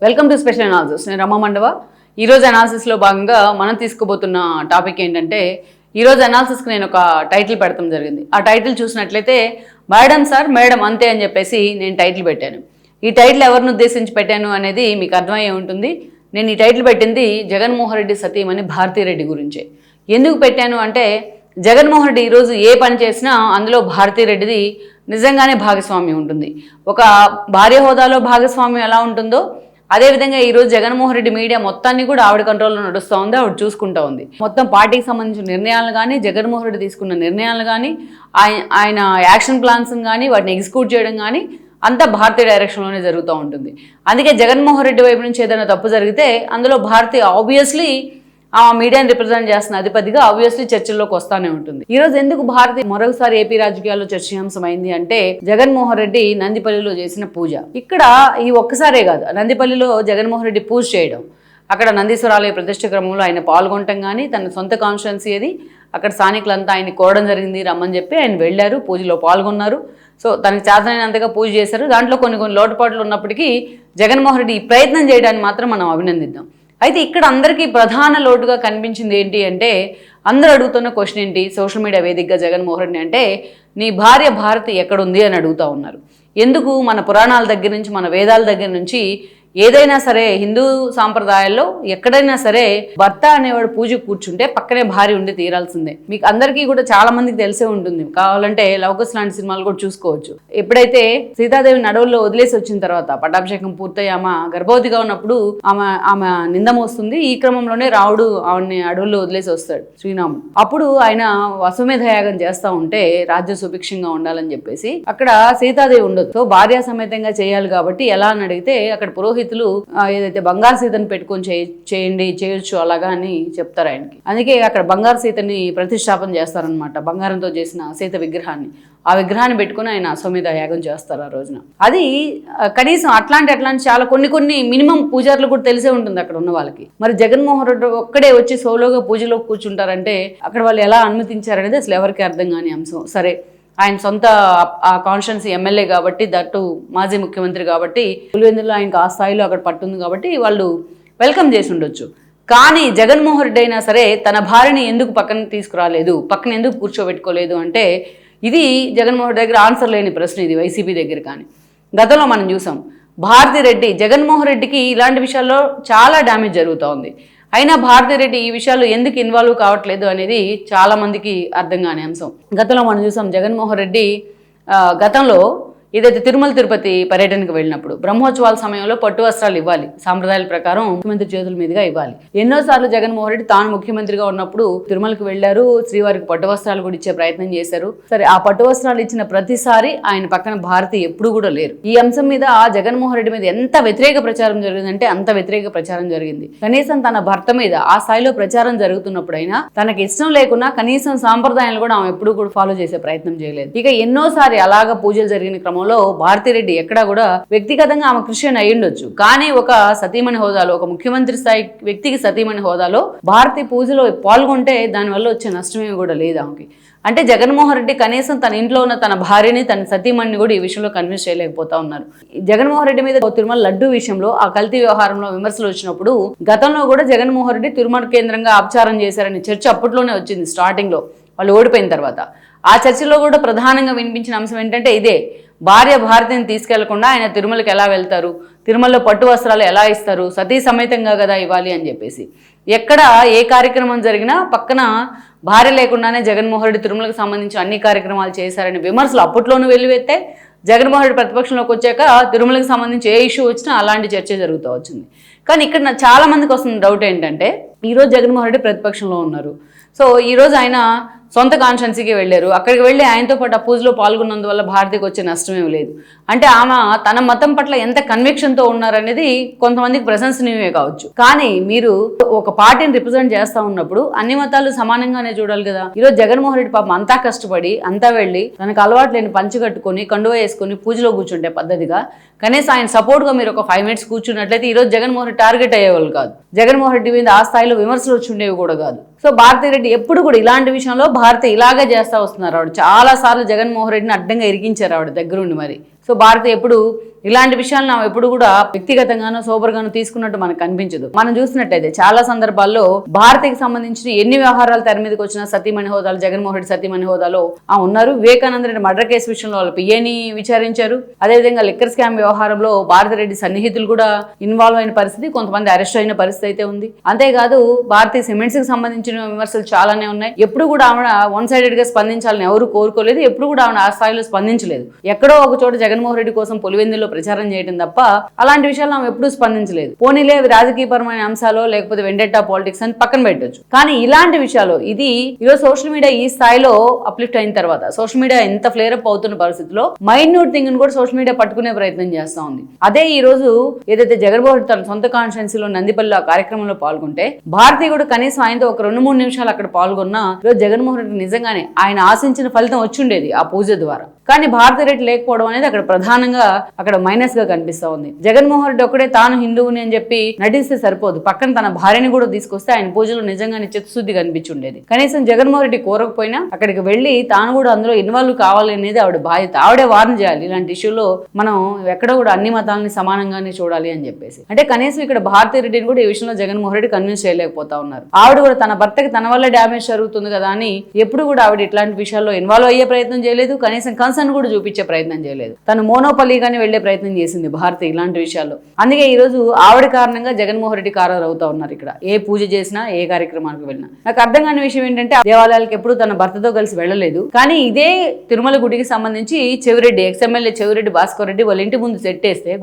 Welcome to special analysis. నేను రమ మండవ. ఈరోజు అనాలిసిస్లో భాగంగా మనం తీసుకోబోతున్న టాపిక్ ఏంటంటే, ఈరోజు అనాలిసిస్కి నేను ఒక టైటిల్ పెడతాం జరిగింది. ఆ టైటిల్ చూసినట్లయితే మేడం సార్ మేడం అంతే అని చెప్పేసి నేను టైటిల్ పెట్టాను. ఈ టైటిల్ ఎవరిని ఉద్దేశించి పెట్టాను అనేది మీకు అర్థమయ్యే ఉంటుంది. నేను ఈ టైటిల్ పెట్టింది జగన్మోహన్ రెడ్డి సతీమణి భారతీరెడ్డి గురించే. ఎందుకు పెట్టాను అంటే, జగన్మోహన్ రెడ్డి ఈరోజు ఏ పని చేసినా అందులో భారతీరెడ్డిది నిజంగానే భాగస్వామ్యం ఉంటుంది. ఒక భార్య హోదాలో భాగస్వామ్యం ఎలా ఉంటుందో అదేవిధంగా ఈరోజు జగన్మోహన్ రెడ్డి మీడియా మొత్తాన్ని కూడా ఆవిడ కంట్రోల్లో నడుస్తూ ఉంది, ఆవిడ చూసుకుంటూ ఉంది. మొత్తం పార్టీకి సంబంధించిన నిర్ణయాలు కానీ, జగన్మోహన్ రెడ్డి తీసుకున్న నిర్ణయాలు కానీ, ఆయన యాక్షన్ ప్లాన్స్ కానీ, వాటిని ఎగ్జిక్యూట్ చేయడం కానీ అంతా భారతీయ డైరెక్షన్లోనే జరుగుతూ ఉంటుంది. అందుకే జగన్మోహన్ రెడ్డి వైపు నుంచి ఏదైనా తప్పు జరిగితే అందులో భారతీయ ఆబ్వియస్లీ ఆ మీడియాని రిప్రజెంట్ చేస్తున్న అధిపతిగా ఆబ్వియస్లీ చర్చల్లోకి వస్తానే ఉంటుంది. ఈ రోజు ఎందుకు భారతీయ మరొకసారి ఏపీ రాజకీయాల్లో చర్చనీయాంశం అయింది అంటే, జగన్మోహన్ రెడ్డి నందిపల్లిలో చేసిన పూజ. ఇక్కడ ఈ ఒక్కసారే కాదు, నందిపల్లిలో జగన్మోహన్ రెడ్డి పూజ చేయడం, అక్కడ నందీశ్వరాలయ ప్రతిష్ఠ క్రమంలో ఆయన పాల్గొనటం కానీ, తన సొంత కాన్స్టిట్యున్సీ అది, అక్కడ స్థానికులంతా ఆయన కోరడం జరిగింది, రమ్మని చెప్పి ఆయన వెళ్ళారు, పూజలో పాల్గొన్నారు. సో తనకు చేతనైనంతగా పూజ చేశారు. దాంట్లో కొన్ని లోటుపాట్లు ఉన్నప్పటికీ జగన్మోహన్ రెడ్డి ఈ ప్రయత్నం చేయడాన్ని మాత్రం మనం అభినందిద్దాం. అయితే ఇక్కడ అందరికీ ప్రధాన లోటుగా కనిపించింది ఏంటి అంటే, అందరూ అడుగుతున్న క్వశ్చన్ ఏంటి సోషల్ మీడియా వేదికగా జగన్మోహన్ రెడ్డి అంటే, నీ భార్య భారతి ఎక్కడుంది అని అడుగుతూ ఉన్నారు. ఎందుకు మన పురాణాల దగ్గర నుంచి, మన వేదాల దగ్గర నుంచి ఏదైనా సరే హిందూ సాంప్రదాయాల్లో ఎక్కడైనా సరే భర్త అనేవాడు పూజ కూర్చుంటే పక్కనే భార్య ఉండి తీరాల్సిందే. మీకు అందరికీ కూడా చాలా మందికి తెలిసే ఉంటుంది. కావాలంటే లవకుశ లాంటి సినిమాలు కూడా చూసుకోవచ్చు. ఎప్పుడైతే సీతాదేవిని అడవుల్లో వదిలేసి వచ్చిన తర్వాత పట్టాభిషేకం పూర్తయి ఆమె గర్భవతిగా ఉన్నప్పుడు ఆమె నింద మోస్తుంది. ఈ క్రమంలోనే రావుడు ఆవిడని అడవుల్లో వదిలేసి వస్తాడు శ్రీరాముడు. అప్పుడు ఆయన అశ్వమేధయాగం చేస్తా ఉంటే రాజ్య సుభిక్షంగా ఉండాలని చెప్పేసి అక్కడ సీతాదేవి ఉండదు. సో భార్య సమేతంగా చేయాలి కాబట్టి ఎలా అని అడిగితే అక్కడ పురోహితులు ఏదైతే బంగారు సీతను పెట్టుకొని చేయొచ్చు అలాగా అని చెప్తారు ఆయనకి. అందుకే అక్కడ బంగారు సీతని ప్రతిష్టాపన చేస్తారనమాట. బంగారంతో చేసిన సీత విగ్రహాన్ని, ఆ విగ్రహాన్ని పెట్టుకుని ఆయన అశ్వమేధ యాగం చేస్తారు ఆ రోజున. అది కనీసం అట్లాంటి చాలా కొన్ని మినిమం పూజారులు కూడా తెలిసే ఉంటుంది అక్కడ ఉన్న వాళ్ళకి. మరి జగన్మోహన్ రెడ్డి ఒక్కడే వచ్చి సోలోగా పూజలో కూర్చుంటారంటే అక్కడ వాళ్ళు ఎలా అనుమతించారనేది అసలు ఎవరికి అర్థం కాని అంశం. సరే, ఆయన సొంత ఆ కాన్స్టిట్యున్సీ ఎమ్మెల్యే కాబట్టి, దట్టు మాజీ ముఖ్యమంత్రి కాబట్టి, పులివెందులో ఆయనకు ఆ స్థాయిలో అక్కడ పట్టుంది కాబట్టి వాళ్ళు వెల్కమ్ చేసి ఉండొచ్చు. కానీ జగన్మోహన్ రెడ్డి అయినా సరే తన భార్యని ఎందుకు పక్కన తీసుకురాలేదు, పక్కన ఎందుకు కూర్చోబెట్టుకోలేదు అంటే, ఇది జగన్మోహన్ రెడ్డి దగ్గర ఆన్సర్ లేని ప్రశ్న. ఇది వైసీపీ దగ్గర. కానీ గతంలో మనం చూసాం భారతిరెడ్డి, జగన్మోహన్ రెడ్డికి ఇలాంటి విషయాల్లో చాలా డ్యామేజ్ జరుగుతూ ఉంది. అయినా భారతిరెడ్డి ఈ విషయాలు ఎందుకు ఇన్వాల్వ్ కావట్లేదు అనేది చాలా మందికి అర్థం కాని అంశం. గతంలో మనం చూసాం జగన్మోహన్ రెడ్డి గతంలో ఏదైతే తిరుమల తిరుపతి పర్యటనకు వెళ్ళినప్పుడు బ్రహ్మోత్సవాల సమయంలో పట్టు వస్త్రాలు ఇవ్వాలి, సాంప్రదాయాల ప్రకారం ముఖ్యమంత్రి చేతుల మీదుగా ఇవ్వాలి. ఎన్నోసార్లు జగన్మోహన్ రెడ్డి తాను ముఖ్యమంత్రిగా ఉన్నప్పుడు తిరుమలకు వెళ్లారు, శ్రీవారికి పట్టు వస్త్రాలు కూడా ఇచ్చే ప్రయత్నం చేశారు. సరే, ఆ పట్టు వస్త్రాలు ఇచ్చిన ప్రతిసారి ఆయన పక్కన భారతి ఎప్పుడు కూడా లేరు. ఈ అంశం మీద జగన్మోహన్ రెడ్డి మీద ఎంత వ్యతిరేక ప్రచారం జరిగిందంటే అంత వ్యతిరేక ప్రచారం జరిగింది. కనీసం తన భర్త మీద ఆ స్థాయిలో ప్రచారం జరుగుతున్నప్పుడైనా తనకి ఇష్టం లేకున్నా కనీసం సాంప్రదాయాలు కూడా ఆమె ఎప్పుడు కూడా ఫాలో చేసే ప్రయత్నం చేయలేదు. ఇక ఎన్నోసారి అలాగా పూజలు జరిగిన క్రమంలో భారతిరెడ్డి ఎక్కడా కూడా వ్యక్తిగతంగా ఆమె క్రిస్టియన్ అయ్యుండొచ్చు, కానీ ఒక సతీమణి హోదాలో, ఒక ముఖ్యమంత్రి స్థాయి వ్యక్తికి సతీమణి హోదాలో భారతి పూజలో పాల్గొంటే దానివల్ల వచ్చే నష్టమేమి కూడా లేదు ఆమెకి. అంటే జగన్మోహన్ రెడ్డి కనీసం తన ఇంట్లో ఉన్న తన భార్యని, తన సతీమణిని కూడా ఈ విషయంలో కన్విన్స్ చేయలేకపోతా ఉన్నారు. జగన్మోహన్ రెడ్డి మీద తిరుమల లడ్డు విషయంలో ఆ కల్తీ వ్యవహారంలో విమర్శలు వచ్చినప్పుడు గతంలో కూడా జగన్మోహన్ రెడ్డి తిరుమల కేంద్రంగా అపచారం చేశారని చర్చ అప్పట్లోనే వచ్చింది. స్టార్టింగ్ లో వాళ్ళు ఓడిపోయిన తర్వాత ఆ చర్చలో కూడా ప్రధానంగా వినిపించిన అంశం ఏంటంటే ఇదే, భార్య భారతిని తీసుకెళ్లకుండా ఆయన తిరుమలకి ఎలా వెళ్తారు, తిరుమలలో పట్టు వస్త్రాలు ఎలా ఇస్తారు, సతీ సమేతంగా కదా ఇవ్వాలి అని చెప్పేసి. ఎక్కడ ఏ కార్యక్రమం జరిగినా పక్కన భార్య లేకుండానే జగన్మోహన్ రెడ్డి తిరుమలకు సంబంధించి అన్ని కార్యక్రమాలు చేశారని విమర్శలు అప్పట్లోనూ వెల్లువెత్తే, జగన్మోహన్ రెడ్డి ప్రతిపక్షంలోకి వచ్చాక తిరుమలకు సంబంధించి ఏ ఇష్యూ వచ్చినా అలాంటి చర్చ జరుగుతూ వచ్చింది. కానీ ఇక్కడ చాలా మందికి వస్తున్న డౌట్ ఏంటంటే, ఈరోజు జగన్మోహన్ రెడ్డి ప్రతిపక్షంలో ఉన్నారు. సో ఈరోజు ఆయన సొంత కాన్స్టిట్యున్సీకి వెళ్ళారు. అక్కడికి వెళ్ళి ఆయనతో పాటు ఆ పూజలో పాల్గొన్నందువల్ల భారతికి వచ్చే నష్టమేమి లేదు. అంటే ఆమె తన మతం పట్ల ఎంత కన్విక్షన్తో ఉన్నారనేది కొంతమందికి ప్రశంసనీయమే కావచ్చు. కానీ మీరు ఒక పార్టీని రిప్రజెంట్ చేస్తా ఉన్నప్పుడు అన్ని మతాలు సమానంగానే చూడాలి కదా. ఈరోజు జగన్మోహన్ రెడ్డి పాపం అంతా కష్టపడి అంతా వెళ్ళి తనకు అలవాటు లేని పంచి కట్టుకొని కండువ వేసుకొని పూజలో కూర్చుంటే పద్ధతిగా కనీసం ఆయన సపోర్ట్గా మీరు ఒక 5 minutes కూర్చున్నట్లయితే ఈరోజు జగన్మోహన్ రెడ్డి టార్గెట్ అయ్యేవాళ్ళు కాదు. జగన్మోహన్ రెడ్డి మీద ఆ స్థాయిలో విమర్శలు వచ్చి ఉండేవి కూడా కాదు. సో భారతిరెడ్డి ఎప్పుడు కూడా ఇలాంటి విషయంలో భారతి ఇలాగే చేస్తా వస్తున్నారు. ఆవిడ చాలా సార్లు జగన్మోహన్ రెడ్డిని అడ్డంగా ఇరికించారు ఆవిడ దగ్గరుండి. మరి సో భారతి ఎప్పుడు ఇలాంటి విషయాలను ఎప్పుడు కూడా వ్యక్తిగతంగానో సోబర్గానో తీసుకున్నట్టు మనకు కనిపించదు. మనం చూసినట్టయితే చాలా సందర్భాల్లో భారతికి సంబంధించిన ఎన్ని వ్యవహారాలు తెర మీదకి వచ్చినా సతీమణి హోదాలు, జగన్మోహన్ రెడ్డి సతీమణి హోదాలో ఉన్నారు. వివేకానంద రెడ్డి మర్డర్ కేసు విషయంలో వాళ్ళ పిఏని విచారించారు. అదేవిధంగా లిక్కర్ స్కామ్ వ్యవహారంలో భారతిరెడ్డి సన్నిహితులు కూడా ఇన్వాల్వ్ అయిన పరిస్థితి, కొంతమంది అరెస్ట్ అయిన పరిస్థితి అయితే ఉంది. అంతేకాదు భారతీయ సిమెంట్స్ కి సంబంధించిన విమర్శలు చాలానే ఉన్నాయి. ఎప్పుడు కూడా ఆవిడ వన్ సైడెడ్ గా స్పందించాలని ఎవరు కోరుకోలేదు. ఎప్పుడు కూడా ఆవిడ ఆ స్థాయిలో స్పందించలేదు. ఎక్కడో ఒక చోట జగన్మోహన్ రెడ్డి కోసం పులివెందుల్లో ప్రచారం చేయడం తప్ప అలాంటి విషయాలు ఆమె ఎప్పుడూ స్పందించలేదు. పోనీలే రాజకీయపరమైన అంశాలు లేకపోతే వెండెట్టా పాలిటిక్స్ అని పక్కన పెట్టొచ్చు. కానీ ఇలాంటి విషయాలు ఇది ఈరోజు సోషల్ మీడియా ఈ స్థాయిలో అప్లిఫ్ట్ అయిన తర్వాత, సోషల్ మీడియా ఎంత ఫ్లేర్ అప్ అవుతున్న పరిస్థితిలో మైన్యూట్ థింగ్ కూడా సోషల్ మీడియా పట్టుకునే ప్రయత్నం చేస్తా ఉంది. అదే ఈ రోజు ఏదైతే జగన్మోహన్ రెడ్డి తన సొంత కాన్స్టిట్యున్సీలో నందిపల్లి ఆ కార్యక్రమంలో పాల్గొంటే భారతీయ కూడా కనీసం ఆయనతో ఒక 2-3 నిమిషాలు అక్కడ పాల్గొన్నా ఈరోజు జగన్మోహన్ రెడ్డి నిజంగానే ఆయన ఆశించిన ఫలితం వచ్చిండేది ఆ పూజ ద్వారా. కానీ భారతిరెడ్డి లేకపోవడం అనేది అక్కడ ప్రధానంగా అక్కడ మైనస్ గా కనిపిస్తా ఉంది. జగన్మోహన్ రెడ్డి ఒక్కడే తాను హిందువుని అని చెప్పి నటిస్తే సరిపోదు, పక్కన తన భార్యని కూడా తీసుకొస్తే ఆయన పూజలో నిజంగానే చిత్తశుద్ధి కనిపించుండేది. కనీసం జగన్మోహన్ రెడ్డి కోరకపోయినా అక్కడికి వెళ్లి తాను కూడా అందులో ఇన్వాల్వ్ కావాలి అనేది ఆవిడ బాధ్యత. ఆవిడే వార్న్ చేయాలి ఇలాంటి ఇష్యూలో మనం ఎక్కడ కూడా అన్ని మతాలని సమానంగానే చూడాలి అని చెప్పేసి. అంటే కనీసం ఇక్కడ భారతిరెడ్డిని కూడా ఈ విషయంలో జగన్మోహన్ రెడ్డి కన్విన్స్ చేయలేకపోతా ఉన్నారు. ఆవిడ కూడా తన భర్తకి తన వల్ల డ్యామేజ్ జరుగుతుంది కదా అని ఎప్పుడు కూడా ఆవిడ ఇట్లాంటి విషయాల్లో ఇన్వాల్వ్ అయ్యే ప్రయత్నం చేయలేదు. కనీసం కన్సర్న్ కూడా చూపించే ప్రయత్నం చేయలేదు. తను మోనోపల్లీగానే వెళ్లే ప్రయత్నం చేసింది భారతి ఇలాంటి విషయాల్లో. అందుకే ఈ రోజు ఆవిడ కారణంగా జగన్మోహన్ రెడ్డి కారర్ అవుతా ఉన్నారు. ఇక్కడ ఏ పూజ చేసినా ఏ కార్యక్రమానికి వెళ్ళినా నాకు అర్థం కాని విషయం ఏంటంటే దేవాలయాలకు ఎప్పుడు తన భర్తతో కలిసి వెళ్ళలేదు. కానీ ఇదే తిరుమల గుడికి సంబంధించి చెవిరెడ్డి ఎక్స్ఎమ్మెల్యే చెవిరెడ్డి భాస్కర్ రెడ్డి వాళ్ళ ఇంటి ముందు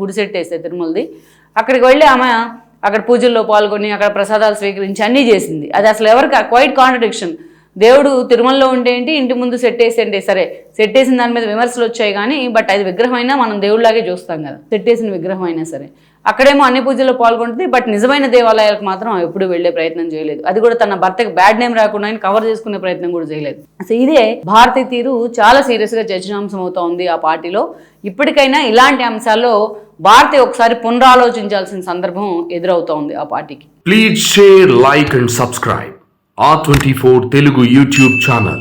గుడి సెట్ వేస్తే తిరుమలది అక్కడికి వెళ్ళి ఆమె అక్కడ పూజల్లో పాల్గొని అక్కడ ప్రసాదాలు స్వీకరించి అన్నీ చేసింది. అది అసలు ఎవరికి క్వైట్ కాంట్రడిక్షన్. దేవుడు తిరుమలలో ఉంటే ఏంటి, ఇంటి ముందు సెట్ వేసి అంటే సరే సెట్ వేసిన దాని మీద విమర్శలు వచ్చాయి కానీ బట్ అది విగ్రహం అయినా మనం దేవుడిలాగే చూస్తాం కదా, సెట్ వేసిన విగ్రహం అయినా సరే. అక్కడేమో అన్ని పూజల్లో పాల్గొంటుంది, బట్ నిజమైన దేవాలయాలకు మాత్రం ఎప్పుడు వెళ్లే ప్రయత్నం చేయలేదు. అది కూడా తన భర్తకి బ్యాడ్ నేమ్ రాకుండా కవర్ చేసుకునే ప్రయత్నం కూడా చేయలేదు. అసలు ఇదే భారతీయ తీరు చాలా సీరియస్ గా చర్చనాంశం అవుతా ఉంది ఆ పార్టీలో. ఇప్పటికైనా ఇలాంటి అంశాల్లో భారతి ఒకసారి పునరాలోచించాల్సిన సందర్భం ఎదురవుతా ఉంది ఆ పార్టీకి. Please share, like and subscribe R24 Telugu YouTube channel.